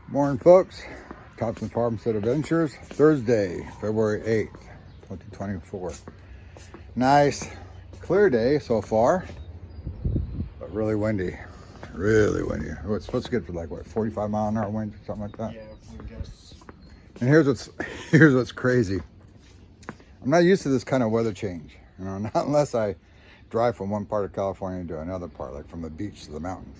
Morning, folks. Thompson Farmstead Adventures, Thursday, February 8th, 2024. Nice, clear day so far, but really windy. Really windy. Oh, it's supposed to get to like, what, 45 mile an hour winds or something like that? Yeah, I guess. And here's what's crazy. I'm not used to this kind of weather change, you know, not unless I drive from one part of California to another part, like from the beach to the mountains.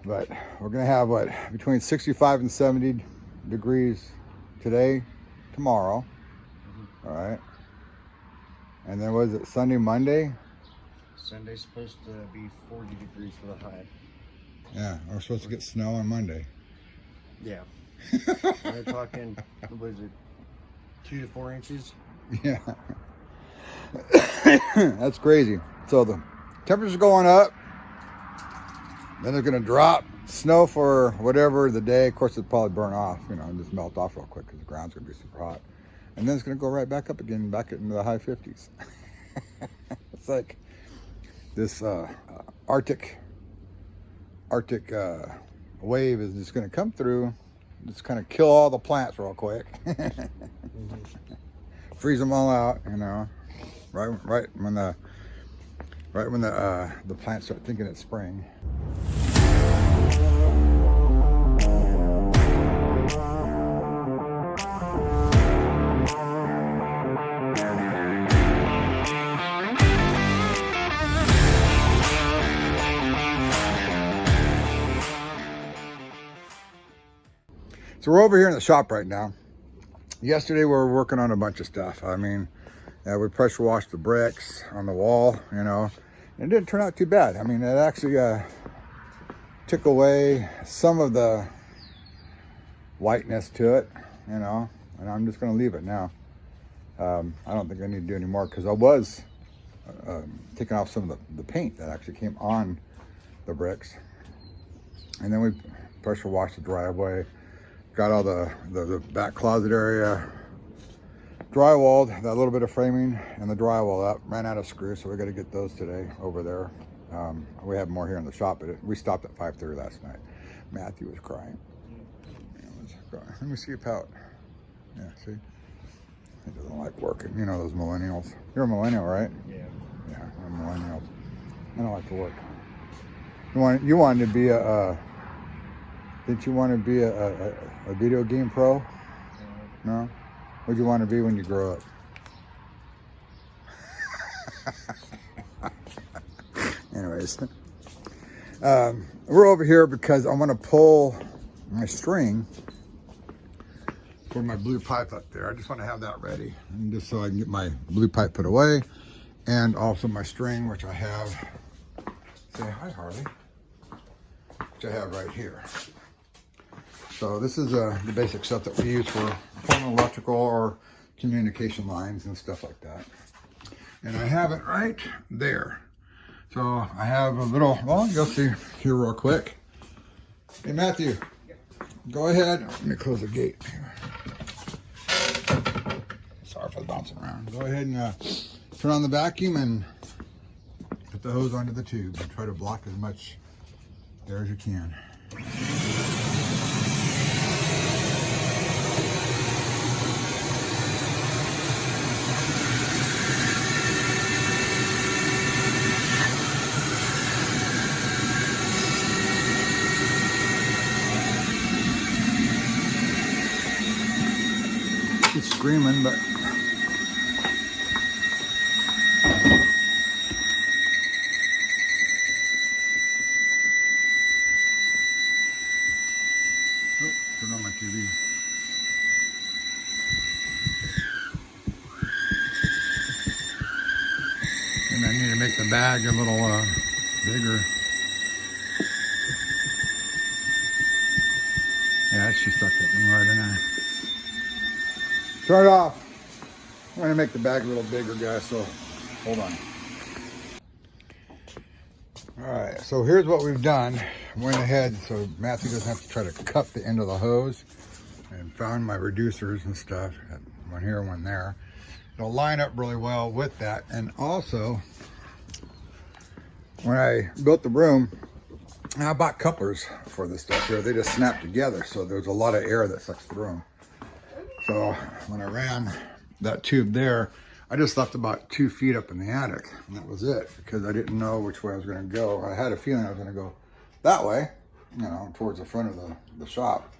But we're gonna have what, between 65 and 70 degrees today, tomorrow. All right. And then was it Sunday, Monday? Sunday's supposed to be 40 degrees for the high. Yeah, we're supposed to get snow on Monday. Yeah. They're talking, what is it, 2 to 4 inches? Yeah. That's crazy. So the temperature's going up. Then it's going to drop. Snow for whatever the day. Of course, it'll probably burn off, you know, and just melt off real quick because the ground's going to be super hot. And then it's going to go right back up again, back into the high 50s. It's like this Arctic wave is just going to come through, just kind of kill all the plants real quick. Freeze them all out, you know, right when the plants start thinking it's spring. So we're over here in the shop right now. Yesterday we were working on a bunch of stuff. I mean, we pressure washed the bricks on the wall, you know. And it didn't turn out too bad. I mean, it actually took away some of the whiteness to it, you know. And I'm just going to leave it now. I don't think I need to do any more because I was taking off some of the paint that actually came on the bricks. And then we pressure washed the driveway. Got all the back closet area drywalled, that little bit of framing and the drywall up. Ran out of screws, so we got to get those today over there. We have more here in the shop, but we stopped at 5:30 last night. Matthew was crying. Let me see you pout. Yeah, see? He doesn't like working. You know those millennials. You're a millennial, right? Yeah. Yeah, I'm a millennial. I don't like to work. You wanted to be a didn't you want to be a video game pro? No? What'd you want to be when you grow up? Anyways, we're over here because I want to pull my string for my blue pipe up there. I just want to have that ready, and just so I can get my blue pipe put away, and also my string, which I have. Say hi, Harley. Which I have right here. So this is the basic stuff that we use for pulling electrical or communication lines and stuff like that. And I have it right there. So I have a little, well, you'll see here real quick. Hey, Matthew, go ahead. Let me close the gate. Sorry for bouncing around. Go ahead and turn on the vacuum and put the hose onto the tube and try to block as much there as you can. It's screaming, but turn on my TV. And I need to make the bag a little bigger. Yeah, she sucked that thing right in there. Turn it off. I'm gonna make the bag a little bigger, guys, so hold on. All right, so here's what we've done. Went ahead so Matthew doesn't have to try to cut the end of the hose, and found my reducers and stuff. One here, one there. It'll line up really well with that. And also, when I built the room, And I bought couplers for this stuff here. They just snap together, so there's a lot of air that sucks through them. So when I ran that tube there, I just left about 2 feet up in the attic, and that was it, because I didn't know which way I was going to go. I had a feeling I was going to go that way, you know, towards the front of the shop,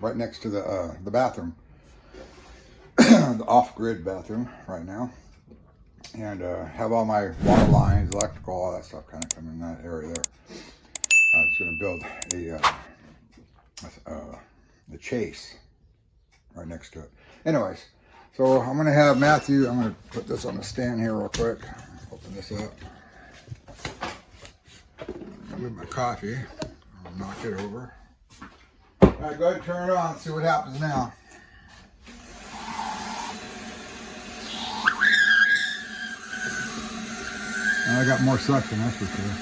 right next to the bathroom, the off-grid bathroom right now, and have all my water lines, electrical, all that stuff kind of come in that area there. I was going to build the chase right next to it. Anyways, so I'm going to have Matthew, I'm going to put this on the stand here real quick. Open this up. With my coffee. I'll knock it over. All right, go ahead and turn it on. See what happens now. I got more suction, that's for sure.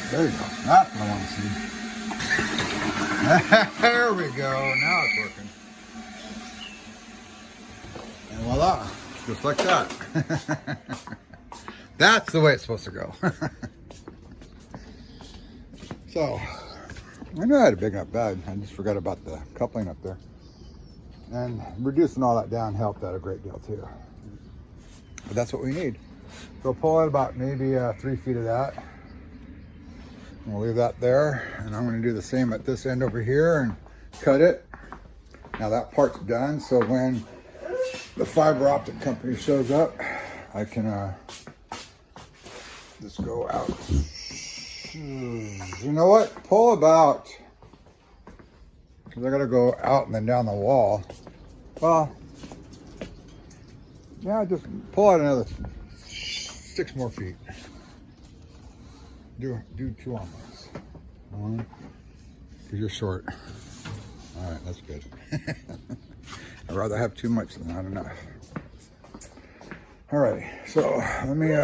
There you go. That's what I want to see. There we go. Now it's working. And voila. Just like that. That's the way it's supposed to go. So, I knew I had a big enough bed. I just forgot about the coupling up there. And reducing all that down helped out a great deal too. But that's what we need. So pull out about maybe 3 feet of that. And we'll leave that there. And I'm going to do the same at this end over here and cut it. Now that part's done. So when the fiber optic company shows up, I can just go out. You know what? Pull about, because I got to go out and then down the wall. Well, yeah, just pull out another 6 more feet. Do 2 on this. One, because you're short. All right, that's good. I'd rather have too much than not enough. All right, so let me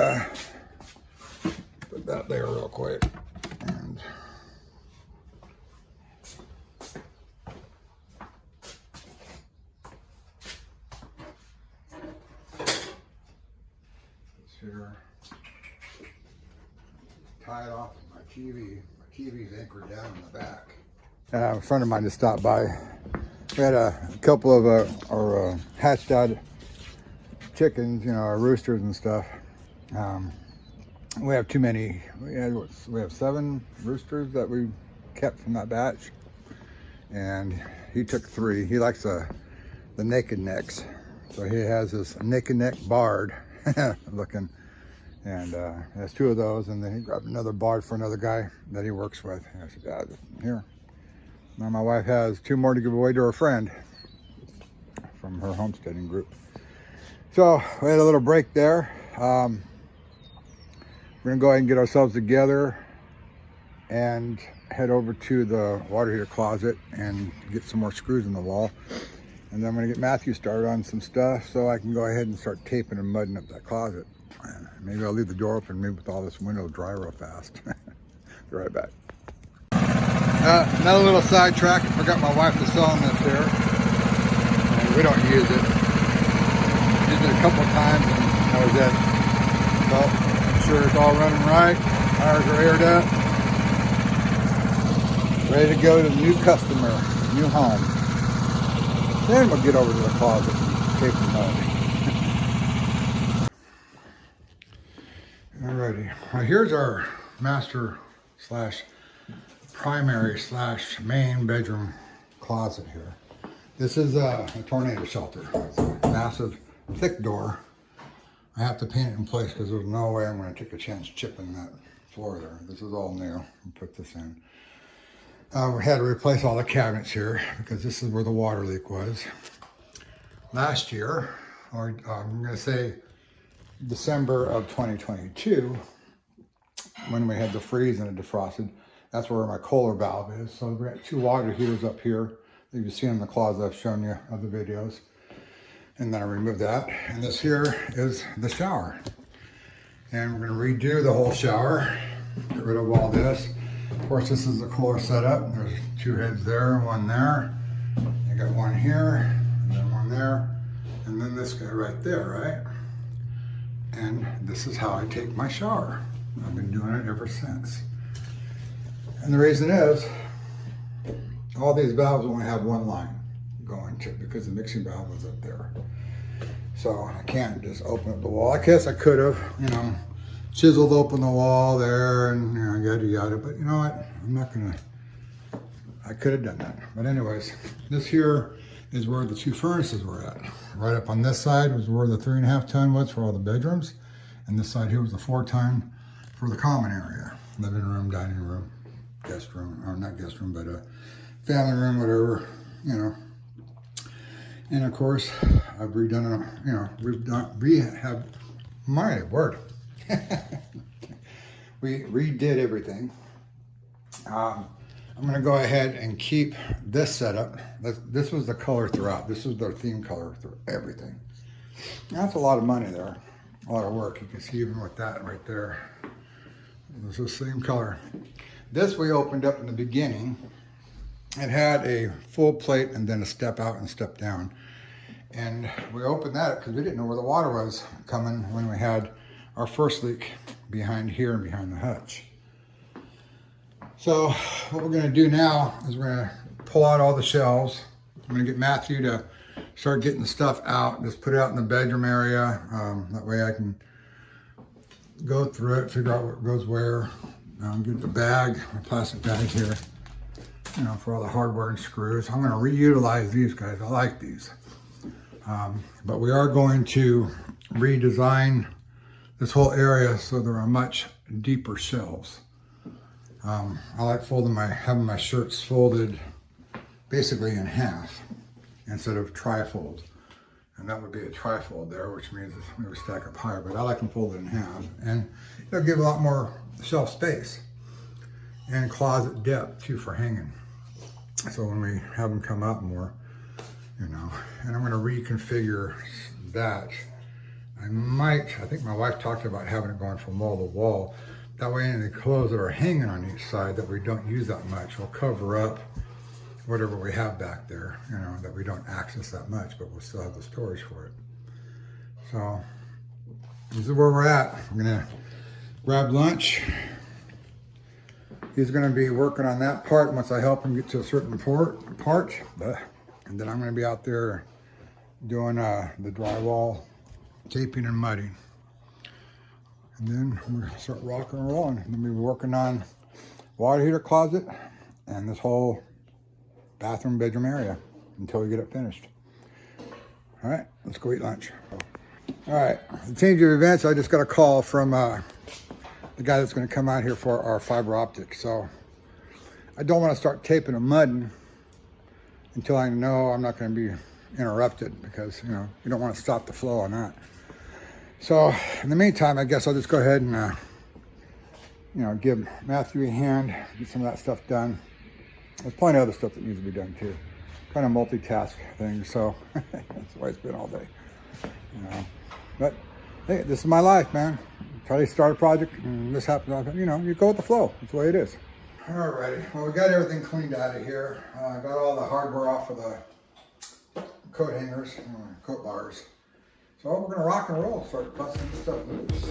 put that there real quick. And here, tie it off with my TV. My TV's anchored down in the back. A friend of mine just stopped by. We had a couple of our hatched out chickens, you know, our roosters and stuff. We have too many. We have 7 roosters that we kept from that batch, and he took 3. He likes the naked necks, so he has this naked neck barred looking, and has 2 of those, and then he grabbed another barred for another guy that he works with. And I said, "Yeah, here." Now my wife has 2 more to give away to her friend from her homesteading group. So we had a little break there. We're gonna go ahead and get ourselves together and head over to the water heater closet and get some more screws in the wall. And then I'm gonna get Matthew started on some stuff so I can go ahead and start taping and mudding up that closet. Maybe I'll leave the door open, maybe with all this window dry real fast. Be right back. Another little sidetrack. I forgot my wife was selling this here. And we don't use it. Used it a couple times and that was it. So I'm sure it's all running right. Tires are aired up. Ready to go to the new customer, new home. Then we'll get over to the closet and tape the mud. Alrighty. Well, here's our master slash primary slash main bedroom closet here. This is a tornado shelter. It's a massive, thick door. I have to paint it in place because there's no way I'm going to take a chance chipping that floor there. This is all new. I'll put this in. We had to replace all the cabinets here because this is where the water leak was. Last year, or I'm going to say December of 2022, when we had the freeze and it defrosted, that's where my Kohler valve is. So we got 2 water heaters up here that you see in the closet I've shown you other videos. And then I removed that. And this here is the shower. And we're gonna redo the whole shower. Get rid of all this. Of course, this is the Kohler setup. There's 2 heads there, 1 there. I got 1 here, and then 1 there. And then this guy right there, right? And this is how I take my shower. I've been doing it ever since. And the reason is, all these valves only have one line going to, because the mixing valve was up there. So I can't just open up the wall. I guess I could have, you know, chiseled open the wall there and, you know, yada yada, but you know what? I'm not gonna, I could have done that. But anyways, this here is where the 2 furnaces were at. Right up on this side was where the 3.5 ton was for all the bedrooms. And this side here was the 4 ton for the common area. Living room, dining room, guest room, or not guest room, but a family room, whatever, you know. And of course, I've redone, you know, my word. We redid everything. I'm gonna go ahead and keep this setup. This was the color throughout. This was their theme color through everything. That's a lot of money there, a lot of work. You can see even with that right there. It's the same color. This we opened up in the beginning. It had a full plate and then a step out and step down. And we opened that because we didn't know where the water was coming when we had our first leak behind here and behind the hutch. So what we're gonna do now is we're gonna pull out all the shelves. I'm gonna get Matthew to start getting the stuff out, just put it out in the bedroom area. That way I can go through it, figure out what goes where. Get the bag, a plastic bag here, you know, for all the hardware and screws. I'm gonna reutilize these guys, I like these. But we are going to redesign this whole area so there are much deeper shelves. I like having my shirts folded basically in half instead of tri-fold. And that would be a tri-fold there, which means we would stack up higher, but I like them folded in half. And it'll give a lot more shelf space and closet depth too for hanging. So when we have them come out more, you know, and I'm gonna reconfigure that. I think my wife talked about having it going from wall to wall. That way any clothes that are hanging on each side that we don't use that much will cover up whatever we have back there, you know, that we don't access that much, but we'll still have the storage for it. So this is where we're at. I'm gonna grab lunch. He's gonna be working on that part once I help him get to a certain part. And then I'm gonna be out there doing the drywall taping and mudding. And then we're gonna start rocking and rolling. And then we'll be working on water heater closet and this whole bathroom bedroom area until we get it finished. All right, let's go eat lunch. All right, the change of events, I just got a call from the guy that's gonna come out here for our fiber optic. So I don't wanna start taping and mudding until I know I'm not gonna be interrupted, because, you know, you don't wanna stop the flow on that. So in the meantime, I guess I'll just go ahead and, you know, give Matthew a hand, get some of that stuff done. There's plenty of other stuff that needs to be done too. Kind of multitask thing, so that's the way it's been all day. You know, but hey, this is my life, man. Try to start a project, and this happens. You know, you go with the flow. That's the way it is. Alrighty, well, we got everything cleaned out of here. Got all the hardware off of the coat hangers, coat bars. So we're gonna rock and roll, start busting this stuff loose.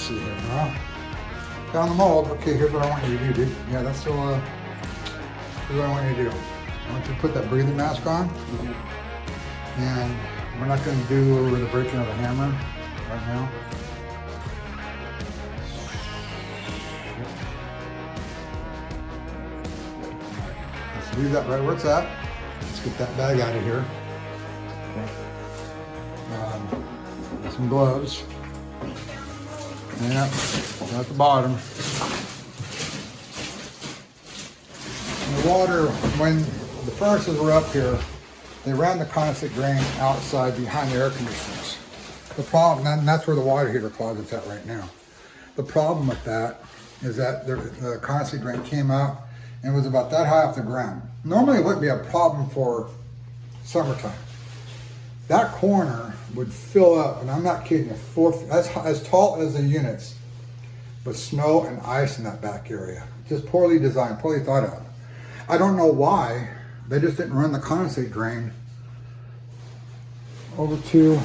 see here. Found the mold. Okay, here's what I want you to do, dude. Yeah, that's still, here's what I want you to do. I want you to put that breathing mask on. And we're not going to do the breaking of the hammer right now. Let's leave that right where it's at. Let's get that bag out of here. Got some gloves. Yep, at the bottom. And the water, when the furnaces were up here, they ran the condensate drain outside behind the air conditioners. The problem, and that's where the water heater closet's at right now. The problem with that is that the condensate drain came out and was about that high off the ground. Normally it wouldn't be a problem for summertime. That corner would fill up, and I'm not kidding you, as tall as the units, with snow and ice in that back area. Just poorly designed, poorly thought of. I don't know why they just didn't run the condensate drain over to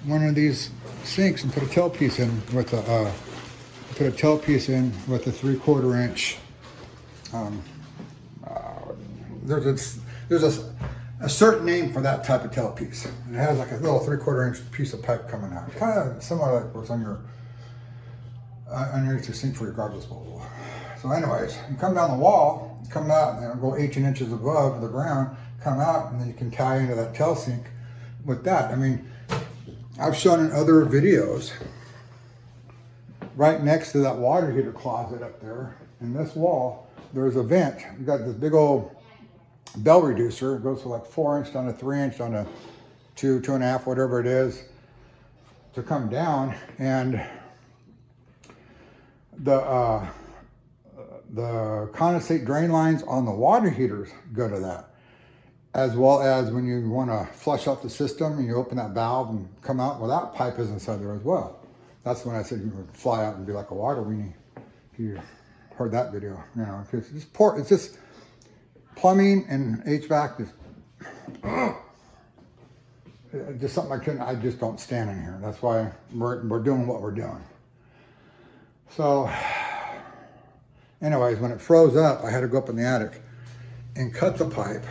one of these sinks and put a tailpiece in with a with a 3/4 inch. There's a certain name for that type of tailpiece. And it has like a little 3/4 inch piece of pipe coming out. Kind of similar like what's on your underneath your sink for your garbage disposal. So anyways, you come down the wall, you come out and go 18 inches above the ground, come out, and then you can tie into that tail sink with that. I mean, I've shown in other videos, right next to that water heater closet up there, in this wall, there's a vent. You got this big old bell reducer. It goes from like 4 inch down to 3 inch down to 2.5, whatever it is, to come down. And the condensate drain lines on the water heaters go to that, as well as when you want to flush out the system and you open that valve and come out, well, that pipe is inside there as well. That's when I said you would fly out and be like a water weenie. If you heard that video, you know, because it's just plumbing and HVAC is just something I just don't stand in here. That's why we're doing what we're doing. So anyways, when it froze up, I had to go up in the attic and cut the pipe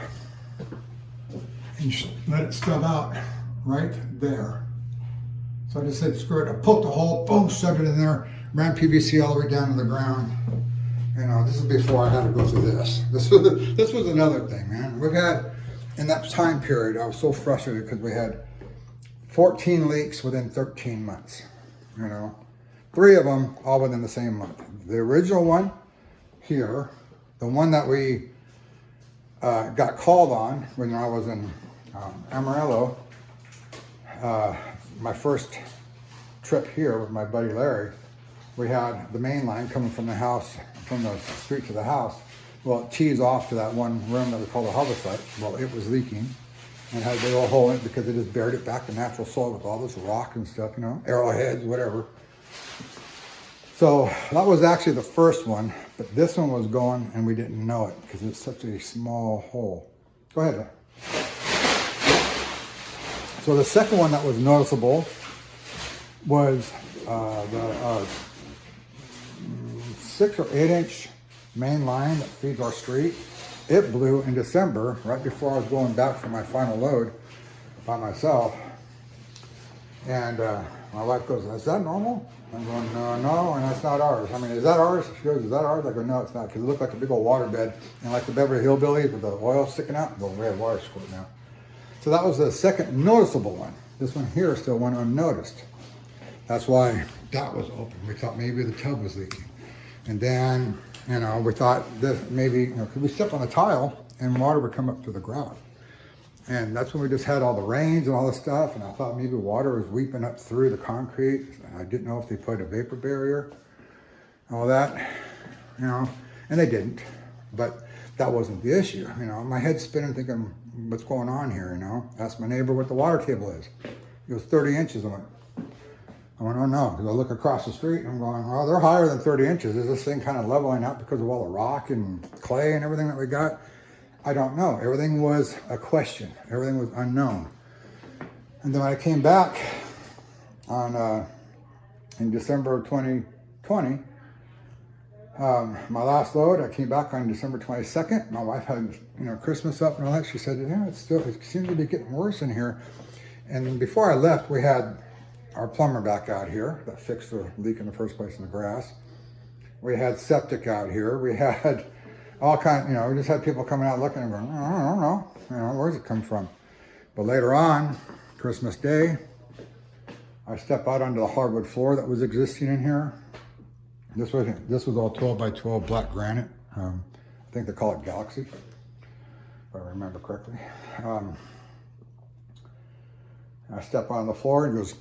and let it stub out right there. So I just said, screw it. I poked a hole, boom, shoved it in there, ran PVC all the way down to the ground. You know, this is before I had to go through this. This was another thing, man. We've had, in that time period, I was so frustrated because we had 14 leaks within 13 months, you know. 3 of them all within the same month. The original one here, the one that we got called on when I was in Amarillo, my first trip here with my buddy Larry, we had the main line coming from the house, from the street to the house. Well, it tees off to that one room that we call the harvest site. Well, it was leaking and had a big old hole in it because it just buried it back to natural soil with all this rock and stuff, you know, arrowheads, whatever. So that was actually the first one, but this one was going and we didn't know it because it's such a small hole. Go ahead. So the second one that was noticeable was the 6 or 8 inch main line that feeds our street. It blew in December, right before I was going back for my final load by myself. And my wife goes, is that normal? I'm going, no, and that's not ours. I mean, is that ours? She goes, is that ours? I go, no, it's not, because it looked like a big old water bed, and like the Beverly Hillbillies with the oil sticking out. Well, we have water squirt now. So that was the second noticeable one. This one here still went unnoticed. That's why that was open. We thought maybe the tub was leaking. And then, you know, we thought this maybe, you know, because we stepped on a tile and water would come up to the ground. And that's when we just had all the rains and all this stuff. And I thought maybe water was weeping up through the concrete. I didn't know if they put a vapor barrier, all that, you know, and they didn't. But that wasn't the issue. You know, my head's spinning thinking, what's going on here, you know? Asked my neighbor what the water table is. It was 30 inches. I went, oh no, because I look across the street and I'm going, well, they're higher than 30 inches. Is this thing kind of leveling out because of all the rock and clay and everything that we got? I don't know. Everything was a question. Everything was unknown. And then when I came back on in December of 2020. My last load, I came back on December 22nd. My wife had, Christmas up and all that. She said, yeah, it seems to be getting worse in here. And before I left, we had our plumber back out here that fixed the leak in the first place in the grass. We had septic out here. We had all kinds, we just had people coming out looking and going, I don't know, where's it come from? But later on, Christmas Day, I step out onto the hardwood floor that was existing in here. This was all 12 by 12 black granite. I think they call it Galaxy, if I remember correctly. I step on the floor and goes,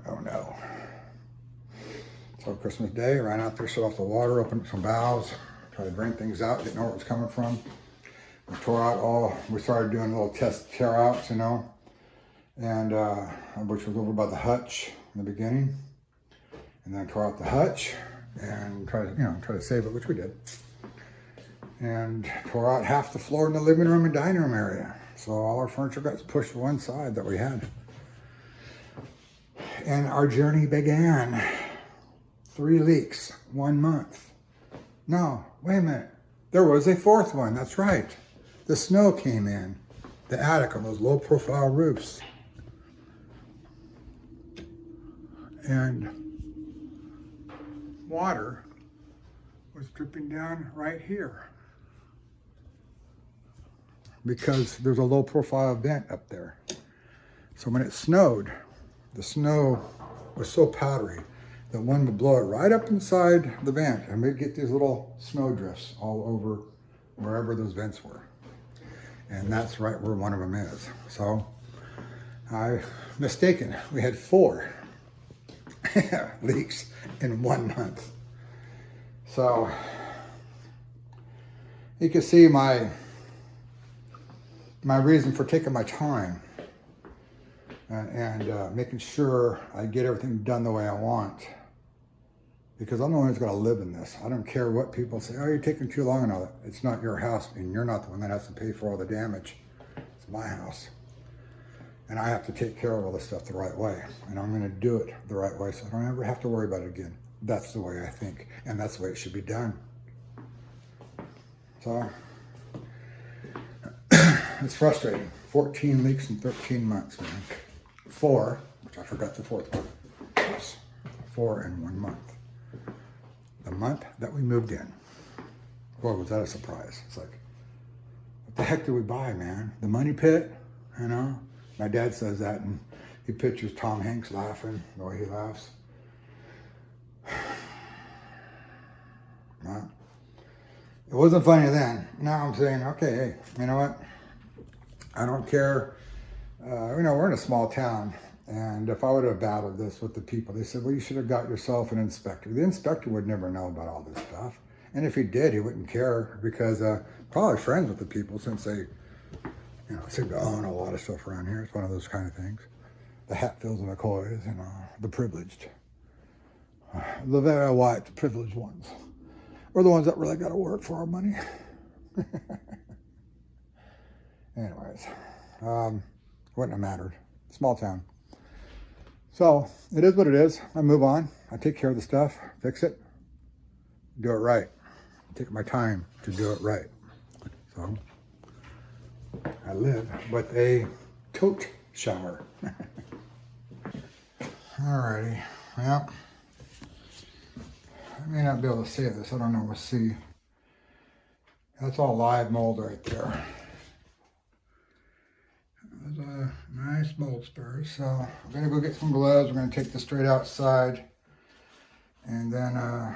oh no. So Christmas Day, I ran out there, shut off the water, opened up some valves, tried to drain things out, didn't know where it was coming from. We started doing little test tear outs, and which was over by the hutch in the beginning. And then tore out the hutch and try to save it, which we did. And tore out half the floor in the living room and dining room area. So all our furniture got pushed to one side that we had. And our journey began. 3 leaks, 1 month. No, wait a minute. There was a 4th one, that's right. The snow came in, the attic on those low profile roofs. And water was dripping down right here because there's a low profile vent up there. So when it snowed, the snow was so powdery that one would blow it right up inside the vent and we'd get these little snow drifts all over wherever those vents were. And that's right where one of them is. So I mistaken, we had 4 leaks in 1 month. So you can see my reason for taking my time and making sure I get everything done the way I want, because I'm the one who's going to live in this. I don't care what people say, oh, you're taking too long and all that. It's not your house and you're not the one that has to pay for all the damage. It's my house. And I have to take care of all this stuff the right way. And I'm going to do it the right way so I don't ever have to worry about it again. That's the way I think. And that's the way it should be done. So, it's frustrating. 14 leaks in 13 months, man. 4, which I forgot the 4th one. Yes, 4 in 1 month. The month that we moved in. Boy, was that a surprise. It's like, what the heck did we buy, man? The money pit, My dad says that, and he pictures Tom Hanks laughing, the way he laughs. Well, it wasn't funny then. Now I'm saying, okay, hey, you know what? I don't care. We're in a small town, and if I would have battled this with the people, they said, well, you should have got yourself an inspector. The inspector would never know about all this stuff. And if he did, he wouldn't care, because probably friends with the people, since they seem to own a lot of stuff around here. It's one of those kind of things. The Hatfields and McCoys, the privileged. The very white, the privileged ones. We're the ones that really got to work for our money. Anyways, wouldn't have mattered. Small town. So, it is what it is. I move on. I take care of the stuff, fix it, do it right. Take my time to do it right. So, I live with a tote shower. Alrighty, well, I may not be able to see this. I don't know. We'll see. That's all live mold right there. There's a nice mold spurs. So I'm gonna go get some gloves. We're gonna take this straight outside, and then gotta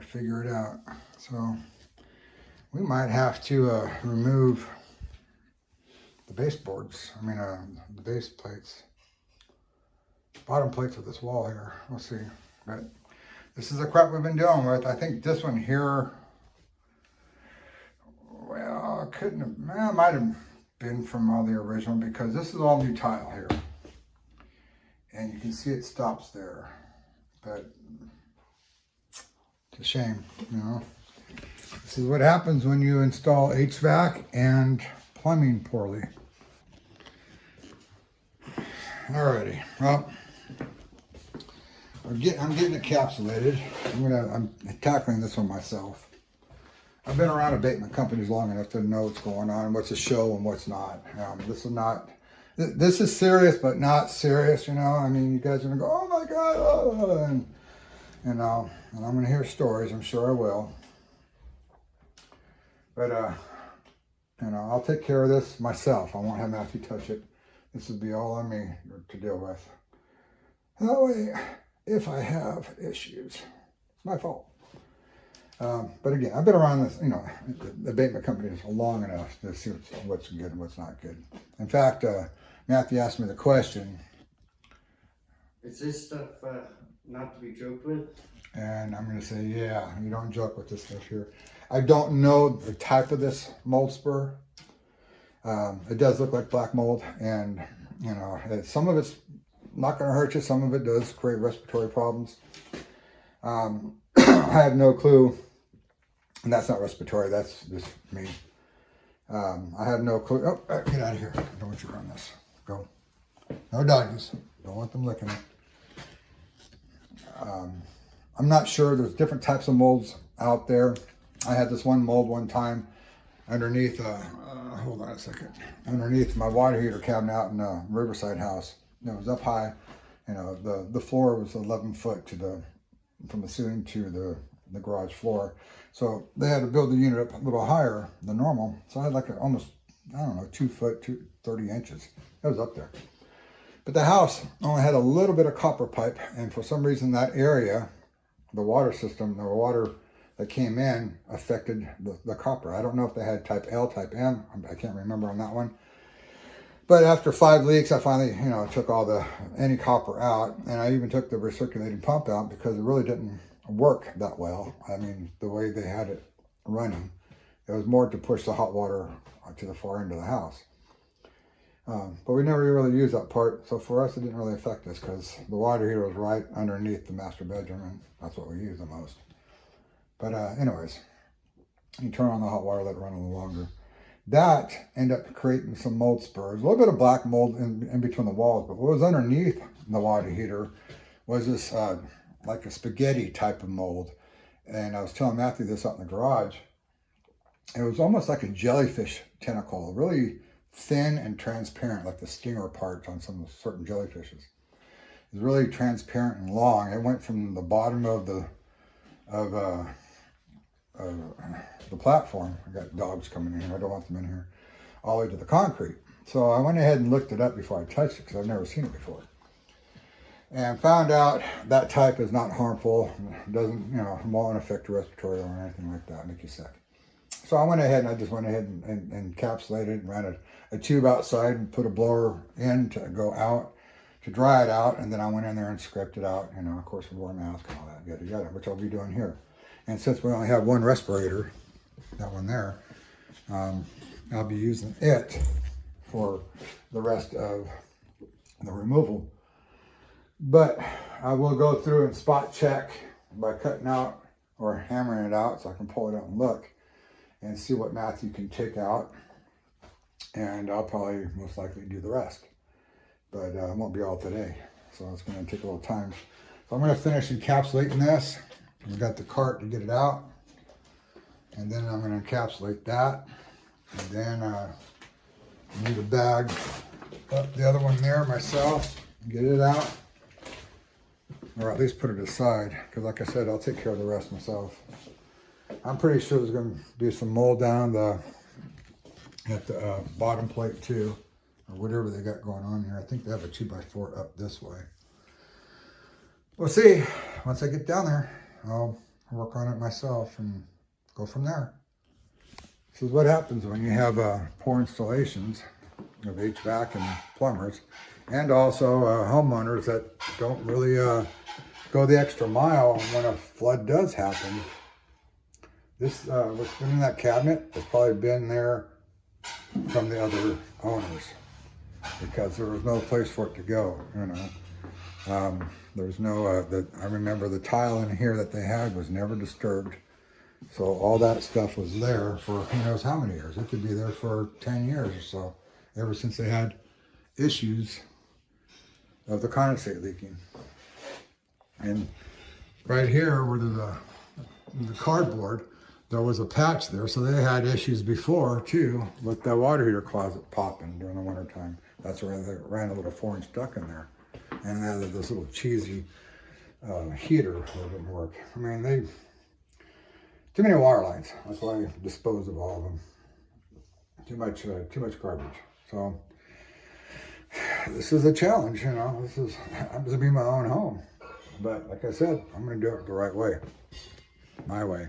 figure it out. So we might have to remove the baseboards. The base plates, bottom plates of this wall here. We'll see. But this is the crap we've been dealing with. I think this one here, well, it might have been from all the original, because this is all new tile here. And you can see it stops there. But it's a shame, This is what happens when you install HVAC and plumbing poorly. Alrighty. Well, I'm getting encapsulated. I'm tackling this one myself. I've been around abatement companies long enough to know what's going on, what's a show and what's not. This is serious, but not serious, you know. I mean, you guys are gonna go, oh my God, oh, and and I'm gonna hear stories. I'm sure I will. But I'll take care of this myself. I won't have Matthew touch it. This will be all on me to deal with. That way, if I have issues, it's my fault. But again, I've been around this, the abatement companies long enough to see what's good and what's not good. In fact, Matthew asked me the question. Is this stuff not to be joked with? And I'm going to say, yeah, you don't joke with this stuff here. I don't know the type of this mold spur. It does look like black mold, and some of it's not going to hurt you. Some of it does create respiratory problems. I have no clue, and that's not respiratory. That's just me. I have no clue. Oh, get out of here! I don't want you around this. Go. No doggies. Don't want them licking it. I'm not sure. There's different types of molds out there. I had this one mold one time underneath. Hold on a second. Underneath my water heater cabinet out in the Riverside house. It was up high. The floor was 11 foot from the ceiling to the garage floor. So they had to build the unit up a little higher than normal. So I had like almost, 2 foot, 30 inches. It was up there. But the house only had a little bit of copper pipe, and for some reason that area, the water system, the water that came in affected the copper. I don't know if they had type L, type M. I can't remember on that one. But after 5 leaks, I finally, took any copper out, and I even took the recirculating pump out because it really didn't work that well. I mean, the way they had it running, it was more to push the hot water to the far end of the house. But we never really used that part, so for us it didn't really affect us because the water heater was right underneath the master bedroom, and that's what we use the most. But anyways, you turn on the hot water, let it run a little longer. That ended up creating some mold spurs, a little bit of black mold in between the walls, but what was underneath the water heater was this like a spaghetti type of mold. And I was telling Matthew this out in the garage. It was almost like a jellyfish tentacle, really thin and transparent, like the stinger parts on some certain jellyfishes. It was really transparent and long. It went from the bottom of the platform. I got dogs coming in here. I don't want them in here. All the way to the concrete. So I went ahead and looked it up before I touched it because I've never seen it before. And found out that type is not harmful. It doesn't, won't affect your respiratory or anything like that, make you sick. So I went ahead and and encapsulated and ran a tube outside and put a blower in to go out to dry it out. And then I went in there and scraped it out. Of course, we wore a mask and all that, yada, yada, which I'll be doing here. And since we only have one respirator, that one there, I'll be using it for the rest of the removal. But I will go through and spot check by cutting out or hammering it out so I can pull it out and look and see what Matthew can take out. And I'll probably most likely do the rest. But it won't be all today. So it's going to take a little time. So I'm going to finish encapsulating this. We've got the cart to get it out. And then I'm going to encapsulate that. And then I need a bag up the other one there myself. Get it out. Or at least put it aside. Because like I said, I'll take care of the rest myself. I'm pretty sure there's going to be some mold down at the bottom plate too. Or whatever they got going on here. I think they have a 2x4 up this way. We'll see. Once I get down there, I'll work on it myself and go from there. This is what happens when you have poor installations of HVAC and plumbers, and also homeowners that don't really go the extra mile when a flood does happen. This what's been in that cabinet has probably been there from the other owners because there was no place for it to go. There's no, I remember the tile in here that they had was never disturbed. So all that stuff was there for who knows how many years. It could be there for 10 years or so, ever since they had issues of the condensate leaking. And right here where the cardboard, there was a patch there, so they had issues before too with the water heater closet popping during the winter time. That's where they ran a little 4-inch duct in there, and they had this little cheesy heater that didn't work. I mean, too many wire lines. That's why I disposed of all of them. Too much garbage. So this is a challenge, you know. This happens to be my own home, but like I said, I'm going to do it the right way, my way.